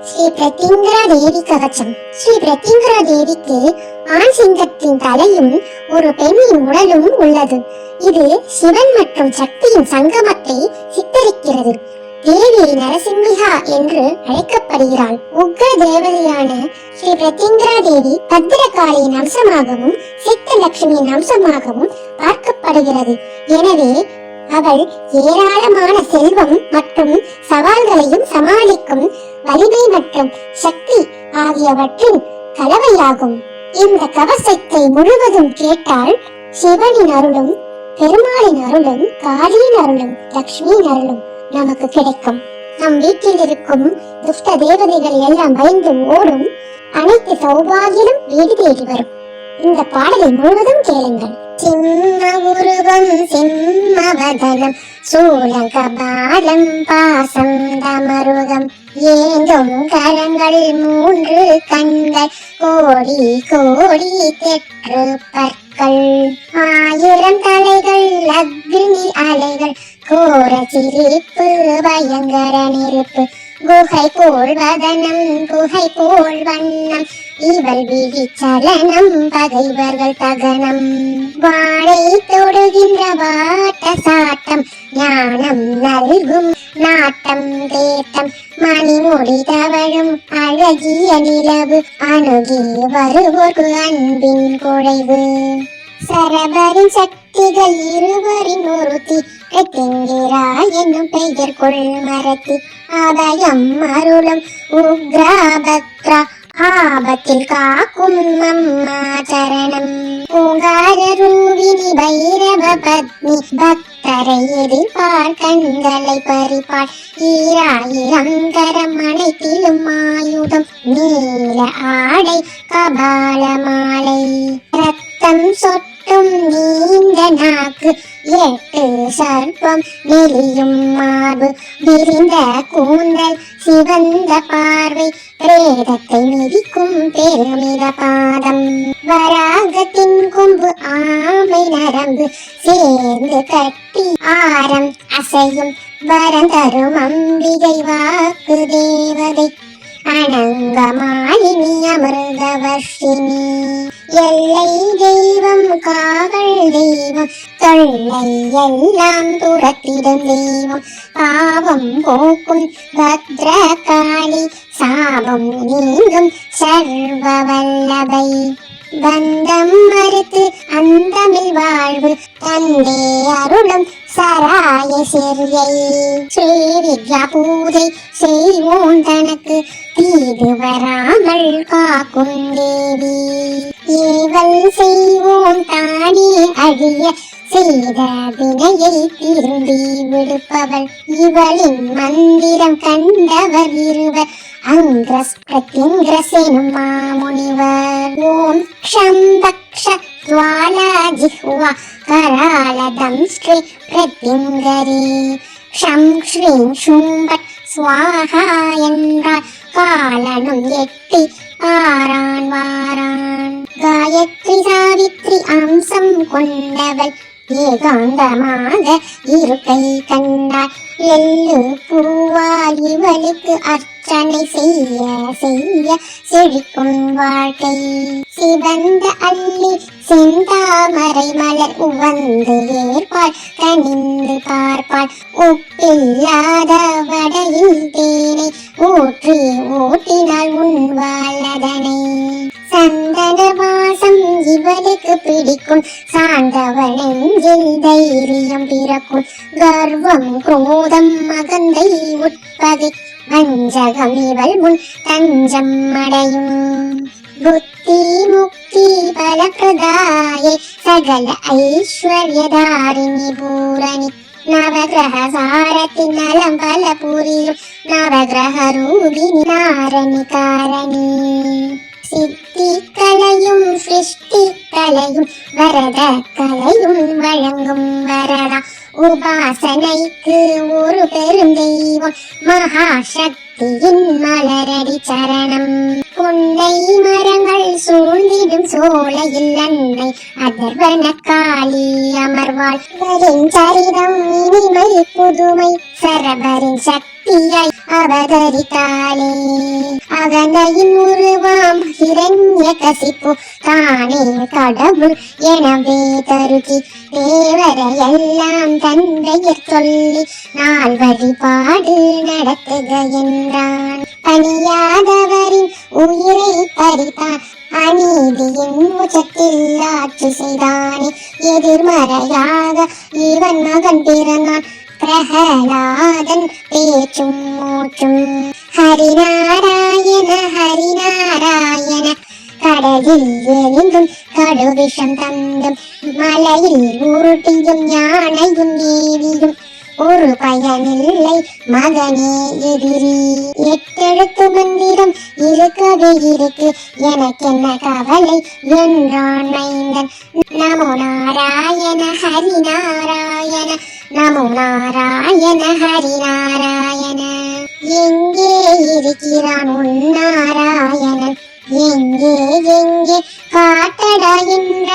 ஸ்ரீ பிரத்யங்கரா தேவி கவச்சம். ஸ்ரீ பிரத்யங்கரா தேவிக்கு ஆண் சிங்கத்தின் தலையும் ஒரு பெண்ணின் உடலும் உள்ளது. இது சிவன் மற்றும் சக்தியின் சங்கமத்தை சித்தரிக்கிறது. தேவி நரசிம்மிகா என்று அழைக்கப்படுகிறாள். உக்ர தேவதையான ஸ்ரீ பிரத்யங்கரா தேவி பத்திரகாளியின் அம்சமாகவும் சித்தலட்சுமியின் அம்சமாகவும் பார்க்கப்படுகிறது. எனவே அவள் ஏராளமான செல்வம் மற்றும் சவால்களையும் சமாளிக்கும் வலிமை மற்றும் சக்தி ஆகியவற்றின் கலவையாகும். இந்த கவசத்தை முழுவதும் கேட்டால் சிவனின் அருளும் பெருமாளின் அருளும் காளியின் அருளும் லட்சுமியின் அருளும் நமக்கு கிடைக்கும். நம் வீட்டில் இருக்கும் துஷ்ட தேவதைகள் எல்லாம் பயந்து ஓடும். அனைத்து சௌபாகியம் வீடு தேடி வரும். இந்த பாடலை முழுவதும் கேளுங்கள். சிம்ம உருவம் சிம்மவதனம் சூலகபாலம் பாசம் தமருகம் ஏந்தும் கரங்கள் 3 கண்கள் கோடி கோடி தெற்று பற்கள் 1000 தலைகள் அக்னி அலைகள் கோர சிரிப்பு பயங்கர நெருப்பு குகை போல் வதனம் குகை போல் வண்ணம் இவள் விழிச்சலனம் பகைவர்கள் தகனம் வாழை தொடுகின்ற வாட்ட சாட்டம் ஞானம் நல்கும் நாட்டம் தேட்டம் மணிமொழி தவழும் அழகிய நிலவு அணுகி வருவோர்க்கு அன்பின் குழைவு சரபரின் சக்திகள் இருவரின் ஒருத்தி பிரத்யங்கிரா என்னும் பெயர் கொள் மரத்தி ஆதாயம் அருளும் உக்ராபத்ரா ஆபத்தில் காக்கும் அம்மா சரணம் பூங்கார ரூபினி பைரவ பத்னி பக்தரை எதிர்ப்பார் கண்களை பறிப்பார் ஈராயிரம் கரம் அனைத்திலும் ஆயுதம் நீல ஆடை கபால மாலை ரத்தம் சொட்டும் நீண்ட நாக்கு 8 சர்ப்பம் நெளியும் மார்பு விரிந்த கூந்தல் சிவந்த பார்வை பிரேதத்தை மிதிக்கும் பெருமித பாதம் வராகத்தின் கொம்பு ஆமை நரம்பு சேர்ந்து கட்டி ஆரம் அசையும் வரந்தரும் அம்பிகை வாக்கு தேவதை அனங்க மாலினி அமிர்தவர்ஷினி எல்லை தெய்வம் காவல் தெய்வம் தொல்லை எல்லாம் துரத்திடும் தெய்வம் பாவம் போக்கும் பத்ரகாளி சாபம் நீங்கும் சர்வ வல்லபை பந்தம் மறுத்து அந்தமில் வாழ்வு தந்தே அருளும் சராய சிறியை ஸ்ரீ வித்யா பூஜை செய்வோம் தனக்கு தீது வராமல் காக்கும் தேவி ஏவல் செய்வோம் தானே அழிய செய்த வினையை திரும்பி விடுப்பவள் இவளின் மந்திரம் கண்டவர் இருவர் அங்கிரஸ் பிரத்யங்கிரஸ் எனும் மாமுனிவர் ஓம் க்ஷம்பக்ஷ ஜ்வாலா ஜிஹ்வா கராலதம் ஸ்ரீ பிரத்யங்கரே க்ஷம் ஸ்ரீம் ஷும்பட் ஸ்வாஹா என்றார் காலனும் எட்டி பாரான் வாரான் காயத்ரி சாவித்ரி அம்சம் கொண்டவள் ஏகாந்தமாக இருக்கை கண்டார் எள்ளு பூவால் இவளுக்கு அர்ச்சனை செய்ய செய்ய செழிக்கும் வாழ்க்கை சிவந்த அள்ளி செந்தாமரை மலர் உவந்து ஏற்பாள் கனிந்து பார்ப்பாள் உப்பில்லாத வடையில் தேனை ஊற்றி ஊட்டினால் உண்வாளதனை சந்தன வாசம் இவளுக்கு பிடிக்கும் சார்ந்தவள் நெஞ்சில் தைரியம் பிறக்கும் கர்வம் குரோதம் அகந்தை உட்பகை வஞ்சகம் இவள் முன் தஞ்சம் அடையும் புத்தி முக்தி பலப்பிரதாயே சகல ஐஸ்வர்யதாரிணி பூரணி நவகிரக சாரத்தின் நலம் பல புரியும் நவகிரக ரூபிணி நாரணி காரணி சித்தி கலையும் சிருஷ்டி கலையும் வரத கலையும் வழங்கும் வரதா உபாசனைக்கு ஒரு பெருந்தெய்வம் மகாசக்தியின் மலரடி சரணம் கொண்டை மரங்கள் சூழ்ந்திடும் சோலையில் அன்னை அதர்வன காளி அமர்வாள் சரிதம் இனிமை புதுமை சரபரின் சக்தியை அவதரித்தாளே அகந்தையின் உருவாம் ஹிரண்யகசிப்பு தானே கடவுள் எனவே தருகி தேவரையெல்லாம் தந்தையர் சொல்லி நாள் வழிபாடு நடத்துக என்றான். பணியாதவரின் உயிரை பறித்தான், அநீதியின் உச்சத்தில் ஆட்சி செய்தானே. எதிர்மறையாக இவன் மகன் பிறந்தான், பிரகலாதன் பேச்சும் மூச்சும். ஹரிநாராயண ஹரிநாராயண கடலில் எரிந்தும் கடுவிஷம் தந்தும் மலையில் உருட்டியும் யானையும் ஏவியும் ஒரு பயனில்லை மகனே எதிரி. எட்டெழுத்து மந்திரம் இருக்கவே இருக்கு, எனக்கென்ன கவலை என்றான் மைந்தன். நமோ நாராயண ஹரி நாராயண, நமோ நாராயண ஹரி நாராயண. எங்கே இருக்கிறான் உன் நாராயணன், எங்கே எங்கே காட்டடா என்ற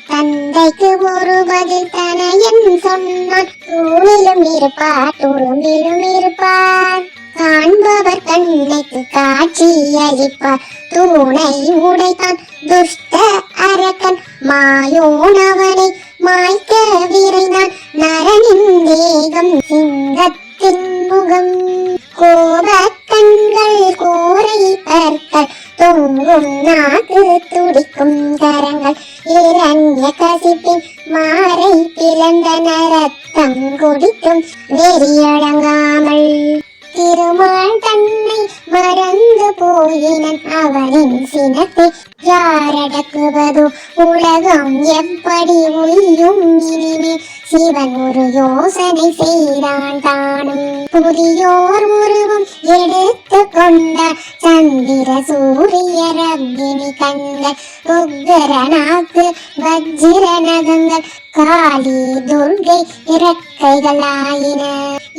தந்தைக்கு ஒரு பதில் தனையன் சொன்னான். தூணிலும் இருப்பார் துரும்பிலும் இருப்பார், காண்பவர் கண்ணைக்கு காட்சி அளிப்பார். தூணை உடைத்தான் துஷ்ட அரக்கன், மாயோனவனை மாய்க்க விரைந்தான். நரனின் தேகம் சிங்கத்தின் முகம், கோப கண்கள் கோரை பற்கள், தொங்கும் நாக்கு துடிக்கும் கரங்கள். இரண்யகசிப்பின் மாரை பிளந்தன, ரத்தம் குடிக்கும் வெறியடங்காமல். திருமால் தன்னை மறந்து போயினன், அவனின் சினத்தை யாரடக்குவதோ. உலகம் எப்படி ஒழியும் இனிமே, சிவன் ஒரு யோசனை செய்தான் தானும். புதியோர் உருவம் எடுத்து கொண்டார், சந்திர சூரிய ரப்பினி கண்கள். உக்கரனாக்கு வஜ்ர நகங்கள், காளி துர்கை இறக்கைகளாயின.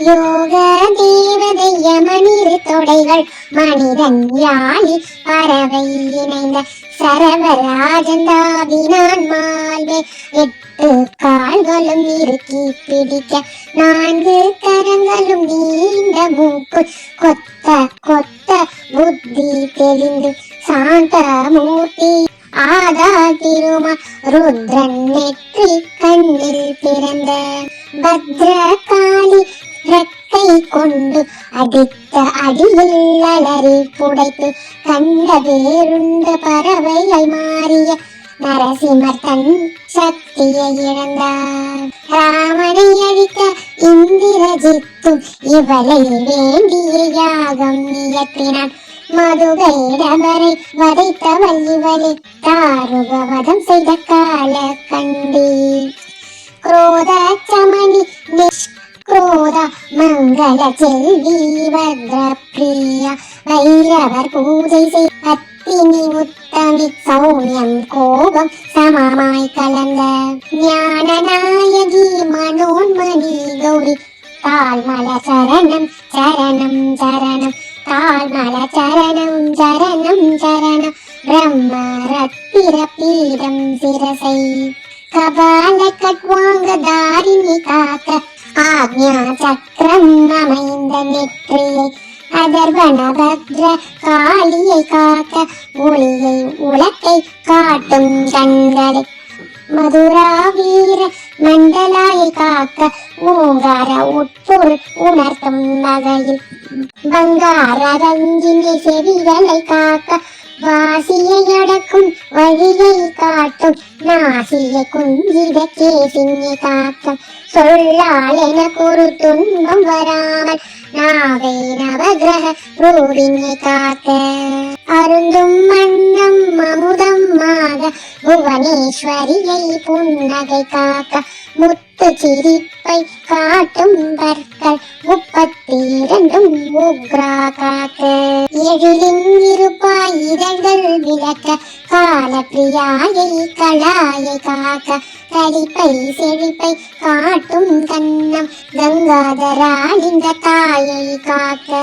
யோக தேவதை யமனிரு தொடைகள், மனிதன் யாழி பறவை இணைந்த சரவராஜன் தாவினான் மால்வே. 8 கால்களும் இறுக்கி பிடிக்க, 4 கரங்களும் நீண்ட மூக்கு, கொத்த கொத்த புத்தி தெளிந்து சாந்த மூர்த்தி ஆதா திருமா. ருத்ரன் நெற்றி கண்ணில் பிறந்த பத்ரகாளி, ரெக்கை கொண்டு அடித்த அடியில் அலறி புடைத்து கண்ட வேறுண்ட பறவையாய் மாறிய நரசிம்மர் தன் சக்தியை இழந்தார். ராமனை அழிக்க இந்திரஜித்தும் இவளை வேண்டிய யாகம் இயற்றினான். மதுகைடவரை வதைத்தவள் இவளை, தாருகவதம் செய்த கால கண்டி. குரோத சமணி நிஷ்க்ரோத மங்கள செல்வி பத்ர பிரியா, வைரவர் பூஜை செய் பத்தினி உத்தமி. சௌமியம் கோபம் சமமாய் கலந்த ஞான நாயகி மனோன்மணி கௌரி. தாழ்மல சரணம் சரணம் சரணம், தாழ்மல சரணம் சரணம் சரணம். பிரம்ம ரத்திர பீடம் சிரசை, கபால கட்வாங்க தாரிணி காக்க. ஆக்ஞா சக்கரம் அமைந்த நெற்றியை, அதர்வன பத்ர காளியை காக்க. ஒளியை உலக்கை காட்டும் கண்களை, மதுரா வீர மண்டலாயை காக்க. ஓங்கார உட்பொருள் உணர்த்தும் வகையில், பங்கார ரஞ்சினி செவிகளை காக்க. வாசியை அடக்கும் வழியை காட்டும், நாசியை குஞ்சிட கேசினை காக்க. சொல்லால் எனக்கு ஒரு துன்பம் வராமல், நாவை நவகிரக ரூபினை காக்க. அருந்தும் மன்னம் அமுதமாக, புவனேஸ்வரியை புன்னகை காக்க. முத்து சிரிப்பை காட்டும் பற்கள் 32 உக்ரா காக்க. எழிலின் இருப்பாய் இதழ்கள் விளக்க, கால பிரியாயை களாயை காக்க. கலிப்பை செழிப்பை காட்டும் கண்ணம், கங்காதராளிந்த தாயை காக்க.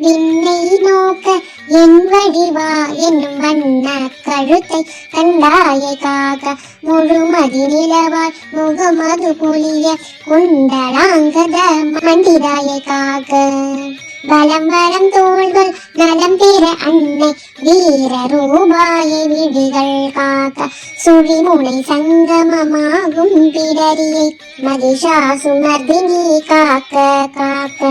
விண்ணை நோக்க என் வடிவா என்னும் வண்ண கழுத்தை கண்டாயை காக்க. முழுமதி நிலவாய் முகமது புலிய குண்டலாங்கத மண்டிதாயை காக்க. பலம் வரம் தோள்கள் நலம் பெற அன்னை வீர ரூபாயை விழிகள் காக்க சுழிமுனை சங்கமமாகும் பிடரியை மகிஷாசுமர்தினி காக்க காக்க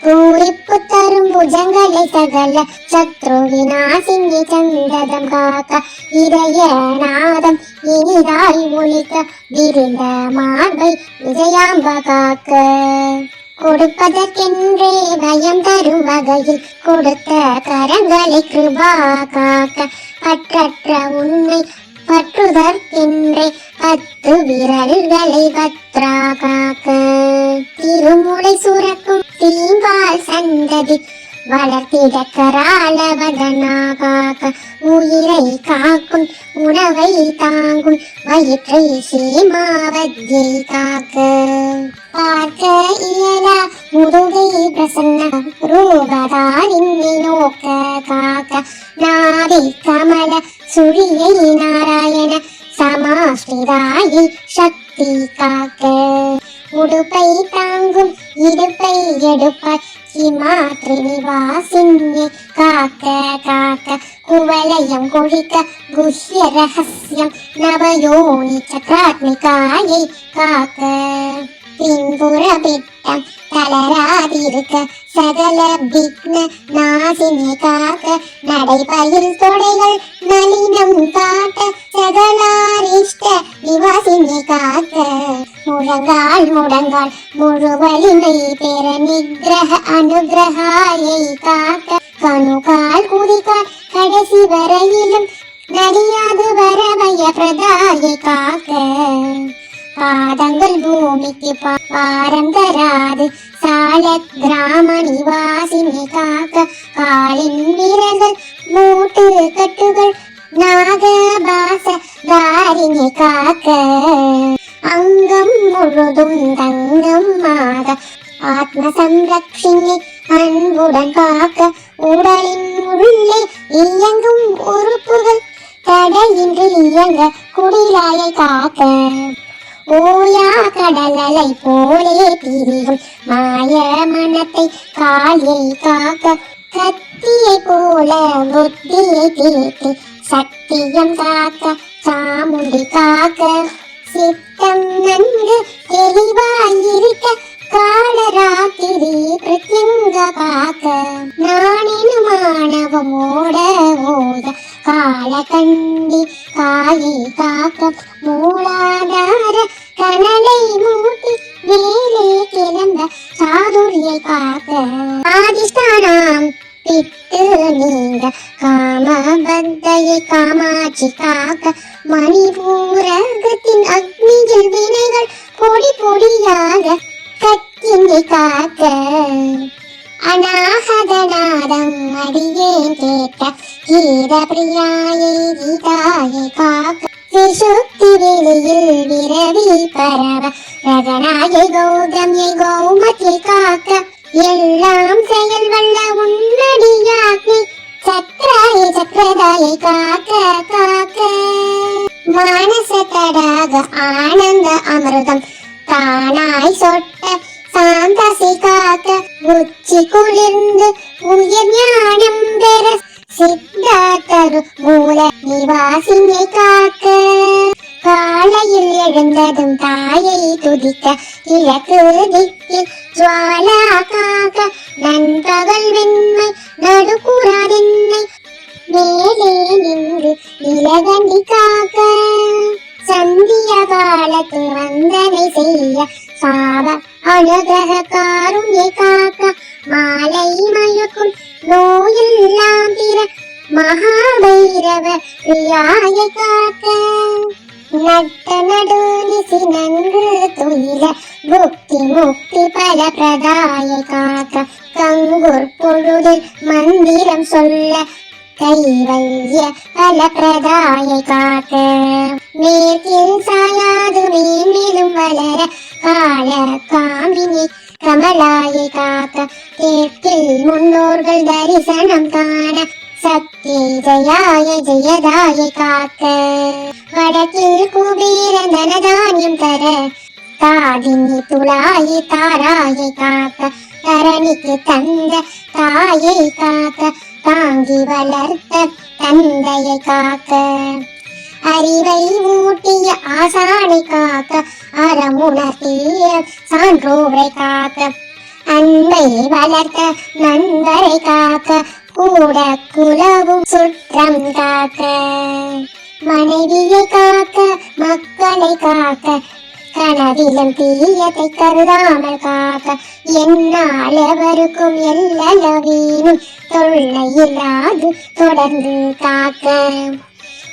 பூரிப்பு தரும் புஜங்களை சகல சத்ரு விநாசினி சந்ததம் காக்க இதய நாதம் இனிதாய் ஒலிக்க விரிந்த மார்பை விஜயாம்ப காக்க கொடுப்பதற்கென்றே பயம் தரும் வகையில் கொடுத்த கரங்களை கிருபா காக்க பற்றற்ற உன்னை பற்றுதற்கென்றே 10 விரல்களை பத்ரா காக்க திருமுலை சுரக்கும் தீம்பால் சந்ததி வளர்த்திட கராள வதனா காக்க உயிரை காக்கும் உணவை தாங்கும் வயிற்றை சீமாவதியை காக்க பார்க்க இயலா முதுகை பிரசன்ன ரூபதாரினை நோக்க காக்க நாரை கமல சுழியை நாராயண சமாஸ்திராயை சக்தி காக்க உடுப்பை தாங்கும் இடுப்பை எடுப்பாய் ஹிமாத்ரி நிவாசினி காக்க காக்க குவலயம் கொழிக்க குஹ்ய ரகசியம் நவயோனி சக்ராத்மிகாயை காக்க பின்புற பிட்டம் தளராதிருக்க சகல விக்ன நாசினி காக்க நடைபயில் தொடைகள் நளினம் காட்ட சகலாரிஷ்ட நிவாசினி காக்க முழங்கால் முழு வலிமை பெற நிகிரக அனுகிரகாயை காக்க கணுகால் குதிகால் கடைசி வரையிலும் நடியாது வரவய பிரதாயை காக்க பாதங்கள் பூமிக்கு பாரம் தராது சால கிராம நிவாசினி காக்க காலின் விரல்கள் மூட்டு கட்டுகள் நாகபாச தாரிணி காக்க அங்கம் முழுதும் தங்கம் ஆக ஆத்ம சம்ரக்ஷினி அன்புடன் காக்க உடலின் உள்ளே இயங்கும் உறுப்புகள் தடையின்றி இயங்க குடிலாயை காக்க ஓயா கடலலை போலே திரியும் மாய மனத்தை காயை காக்க கத்தியை போல புத்தியை தீட்டி சத்தியம் காக்க சாமுண்டி காக்க சித்தம் நன்கு தெளிவாயிருக்க காலராத்திரி பிரத்யங்க காக்க நானினு மாணவமோட ஓய காலகண்டி காயை காக்க மூலாதார கனலை மூட்டி வேலே கிளம்ப சாதுரியை காக்க ஆதிஷ்டானாம் பிட்டு நீங்க காமபத்தையை காமாட்சி காக்க மணிபூரகத்தின் அக்னியில் வினைகள் பொடி பொடியாக கக்கினை காக்க அநாகதநாதம் அடியேன் கேட்ட கீத பிரியாயை கீதாயை காக்க விசுத்தி வெளியில் விரவி பரவ ரகனாயை கௌதம்யை கௌமத்தை காக்க எல்லாம் செயல் வல்ல உன்னடியாக்கி சத்ராயை சக்கரதாயை காக்க காக்க மானச தடாக ஆனந்த அமிர்தம் தானாய் சொட்ட சாந்தசி காக்க உச்சி குளிர்ந்து உயர் ஞானம் பெற சித்தார்த்தரு மூல நிவாசினை காக்க காலையில் எழுந்ததும் தாயை துதிக்க கிழக்கு திக்கில் ஜுவாலா காக்க நண்பகல் வெண்மை நடுக்குறாதென்னை மேலே நின்று இலகண்டி காக்க சந்திய காலத்து வந்தனை செய்ய சாப அனுகிரக காருண்யை காக்க மாலை மயக்கும் நோயெல்லாம் திற மகாபைரவ பிரியாயை காக்க நட்ட நடுநிசி நன்று துயில புக்தி முக்தி பல பிரதாயை காக்க கங்குர் பொழுதில் மந்திரம் சொல்ல கைவல்ய பல பிரதாயை காக்க மேற்கில் சாயாது மேன்மேலும் வளர கால காமினி கமலாயை காக்க தேர்க்கில் முன்னோர்கள் தரிசனம் காண சக்தி ஜயாய ஜெயதாயை காக்க வடக்கில் குபேரன் தனதானியம் தர தாதினி துளாயை தாராயை காக்க தரணிக்கு தந்த தாயை காக்க, தாங்கி வளர்த்த தந்தையை காக்க, அறிவை ஊட்டிய ஆசானை காக்க, அறமுணர்த்திய சான்றோரை காக்க, அன்பை வளர்த்த நண்பரை காக்க, கூட குலவும் சுற்றம் காக்க, மனைவியை காக்க, மக்களை காக்க, கனவிலும் தீயத்தை கருதாமல் காக்க, என்னால் எவருக்கும் எல்லளவீனும் தொல்லை இல்லாது தொடர்ந்து காக்க,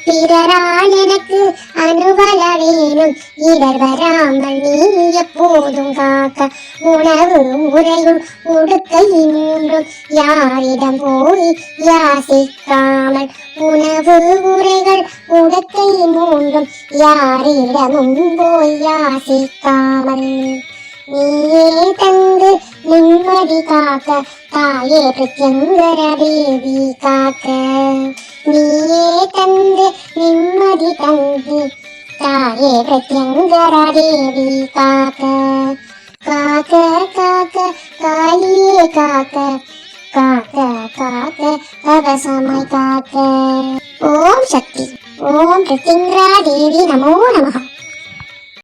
பிறரால் எனக்கு அனுபல வேணும் இடர் வராமல் நீ எப்போதும் காக்க, உணவு முறையும் உடுக்கை மூன்றும் யாரிடம் போய் யாசிக்காமல், உணவு முறைகள் உடுக்கை மூன்றும் யாரிடமும் போய் யாசிக்காமல், நீயே தந்து நிம்மதி காக்க, தாயே பிரத்யங்கர தேவி காக்க, நீயே தந்து நிம்மதி தந்து தாயே பிரத்யங்கர தேவி காக்க, காக்க காக்க காளியே காக்க, காக்க காக்க கவசமாய் காக்க. ஓம் சக்தி. ஓம் பிரத்யங்கரா தேவி நமோ நமः.